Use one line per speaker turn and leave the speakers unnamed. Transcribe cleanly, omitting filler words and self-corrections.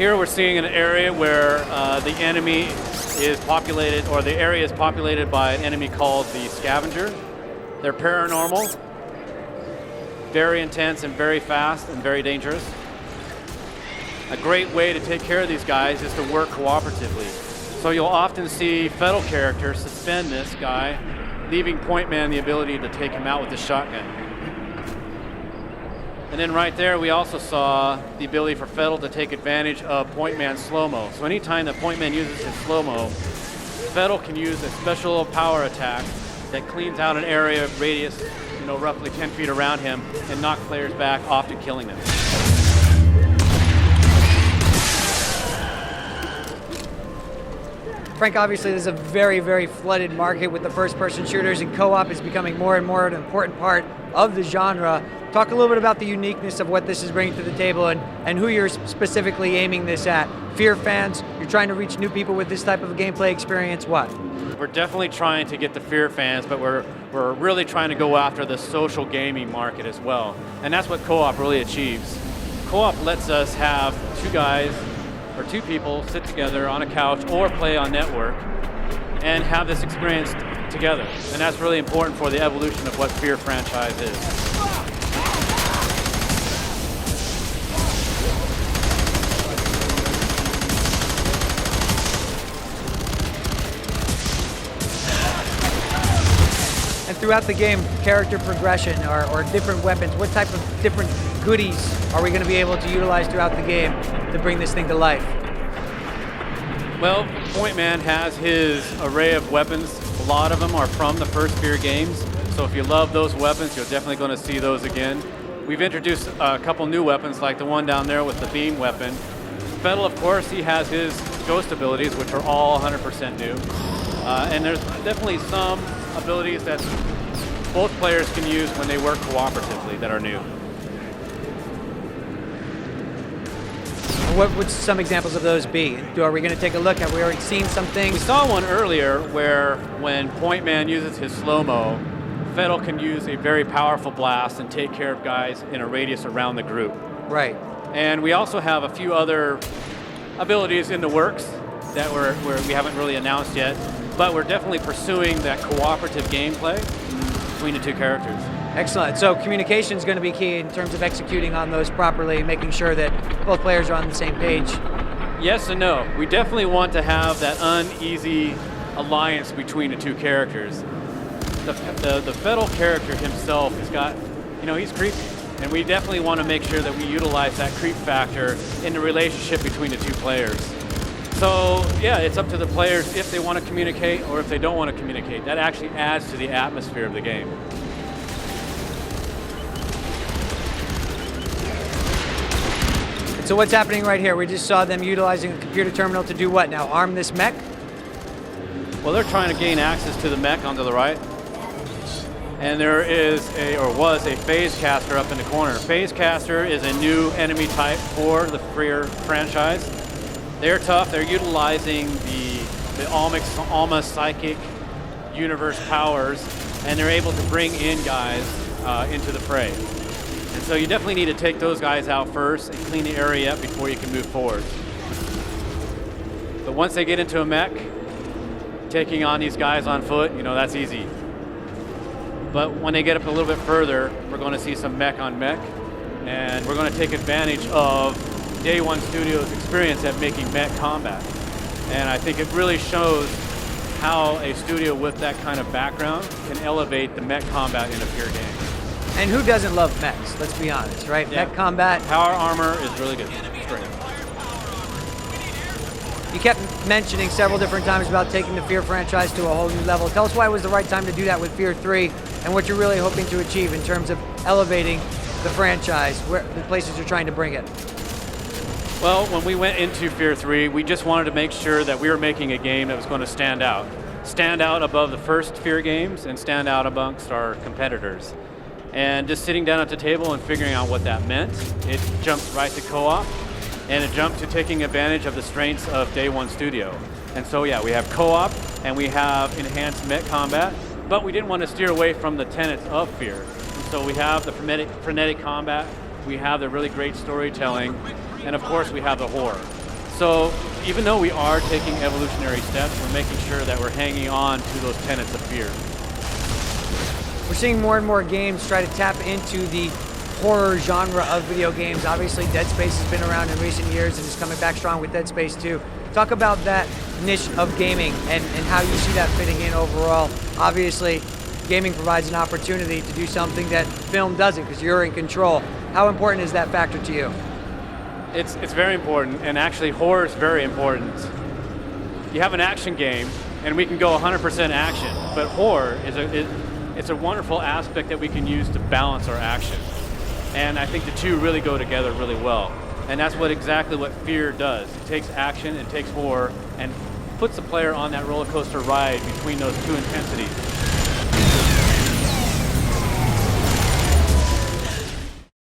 Here we're seeing an area where the enemy is populated, or the area is populated by an enemy called the Scavenger. They're paranormal, very intense and very fast and very dangerous. A great way to take care of these guys is to work cooperatively. So you'll often see Fettel characters suspend this guy, leaving Point Man the ability to take him out with the shotgun. And then right there, we also saw the ability for Fettel to take advantage of Point Man's slow-mo. So anytime that Point Man uses his slow-mo, Fettel can use a special power attack that cleans out an area radius, roughly 10 feet around him, and knock players back, often killing them.
Frank, obviously there's a very, very flooded market with the first-person shooters, and co-op is becoming more and more an important part of the genre. Talk a little bit about the uniqueness of what this is bringing to the table and who you're specifically aiming this at. Fear fans, you're trying to reach new people with this type of a gameplay experience, what?
We're definitely trying to get the Fear fans, but we're really trying to go after the social gaming market as well. And that's what co-op really achieves. Co-op lets us have two guys or two people sit together on a couch or play on network and have this experience together. And that's really important for the evolution of what Fear franchise is.
And throughout the game, character progression or different weapons, what type of different goodies are we going to be able to utilize throughout the game to bring this thing to life?
Well, Point Man has his array of weapons. A lot of them are from the first Fear games. So if you love those weapons, you're definitely going to see those again. We've introduced a couple new weapons, like the one down there with the beam weapon. Fettel, of course, he has his ghost abilities, which are all 100% new. And there's definitely some abilities that both players can use when they work cooperatively that are new.
What would some examples of those be? Are we going to take a look? Have we already seen some things?
We saw one earlier where when Point Man uses his slow-mo, Fettel can use a very powerful blast and take care of guys in a radius around the group.
Right.
And we also have a few other abilities in the works that we haven't really announced yet, but we're definitely pursuing that cooperative gameplay between the two characters.
Excellent. So communication is going to be key in terms of executing on those properly, making sure that both players are on the same page.
Yes and no. We definitely want to have that uneasy alliance between the two characters. The Fettel character himself has got, he's creepy. And we definitely want to make sure that we utilize that creep factor in the relationship between the two players. So yeah, it's up to the players if they want to communicate or if they don't want to communicate. That actually adds to the atmosphere of the game.
So what's happening right here? We just saw them utilizing a computer terminal to do what now? Arm this mech?
Well, they're trying to gain access to the mech onto the right. And there is was a Phase Caster up in the corner. Phase Caster is a new enemy type for the Fear franchise. They're tough. They're utilizing the Alma Psychic universe powers, and they're able to bring in guys into the fray. And so you definitely need to take those guys out first and clean the area up before you can move forward. But once they get into a mech, taking on these guys on foot, that's easy. But when they get up a little bit further, we're going to see some mech on mech, and we're going to take advantage of Day One Studios' experience at making mech combat. And I think it really shows how a studio with that kind of background can elevate the mech combat in a Fear game.
And who doesn't love mechs? Let's be honest, right?
Yeah.
Mech combat.
Power armor is really good. It's great.
You kept mentioning several different times about taking the Fear franchise to a whole new level. Tell us why it was the right time to do that with Fear 3 and what you're really hoping to achieve in terms of elevating the franchise, where the places you're trying to bring it.
Well, when we went into Fear 3, we just wanted to make sure that we were making a game that was going to stand out. Stand out above the first Fear games and stand out amongst our competitors. And just sitting down at the table and figuring out what that meant, it jumped right to co-op, and it jumped to taking advantage of the strengths of Day One Studio. And so yeah, we have co-op and we have enhanced mech combat, but we didn't want to steer away from the tenets of Fear. And so we have the frenetic combat, we have the really great storytelling, and of course we have the horror. So even though we are taking evolutionary steps, we're making sure that we're hanging on to those tenets of fear.
We're seeing more and more games try to tap into the horror genre of video games. Obviously, Dead Space has been around in recent years and is coming back strong with Dead Space 2. Talk about that niche of gaming and how you see that fitting in overall. Obviously, gaming provides an opportunity to do something that film doesn't because you're in control. How important is that factor to you?
It's very important, and actually horror is very important. You have an action game, and we can go 100% action, but horror it's a wonderful aspect that we can use to balance our action. And I think the two really go together really well. And that's exactly what Fear does. It takes action, it takes horror, and puts the player on that roller coaster ride between those two intensities.